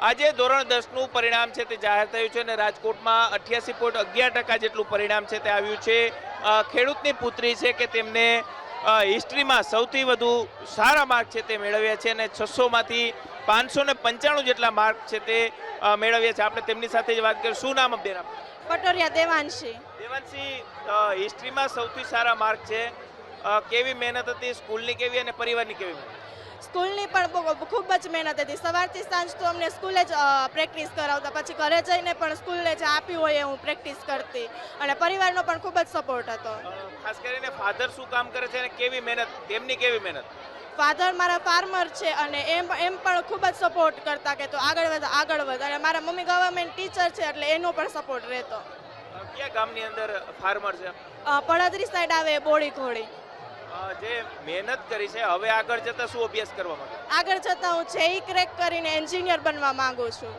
આજે ધોરણ 10નું પરિણામ છે તે જાહેર થયું છે અને રાજકોટમાં 88.11% જેટલું પરિણામ છે તે આવ્યું છે. ખેડૂતની પુત્રી છે કે તેમને હિસ્ટ્રીમાં સૌથી વધુ સારા માર્ક છે તે મેળવ્યા છે અને 600માંથી 595 જેટલા માર્ક છે તે મેળવ્યા છે. આપણે તેમની સાથે જ વાત કરીએ. શું નામ બેન આપનું? પટોરિયા દેવાંશી. દેવાંશી, હિસ્ટ્રીમાં સૌથી સારા માર્ક છે. કેવી મહેનત હતી, સ્કૂલની કેવી અને પરિવારની કેવી મહેનત? સ્કૂલની પણ ખૂબ જ મહેનત હતી. સવારથી સાંજ તો અમને સ્કૂલે જ પ્રેક્ટિસ કરાવતા, પછી ઘરે જઈને પણ સ્કૂલે જે આપ્યું હોય એ હું પ્રેક્ટિસ કરતી અને પરિવારનો પણ ખૂબ જ સપોર્ટ હતો. ખાસ કરીને ફાધર શું કામ કરે છે અને કેવી મહેનત, તેમની કેવી મહેનત? ફાધર મારા ફાર્મર છે અને એમ પણ ખૂબ જ સપોર્ટ કરતા કે તો આગળ વધ અને મારા મમ્મી ગવર્મેન્ટ ટીચર છે એટલે એનો પણ સપોર્ટ રહેતો. કયા ગામની અંદર ફાર્મર છે? પડદરી સાઈડ આવે બોડી ઘોડી. જે મહેનત કરી છે, હવે આગળ જતા શું અભ્યાસ કરવા માંગે? આગળ જતા હું જેઈ ક્રેક કરીને એન્જિનિયર બનવા માંગુ છું.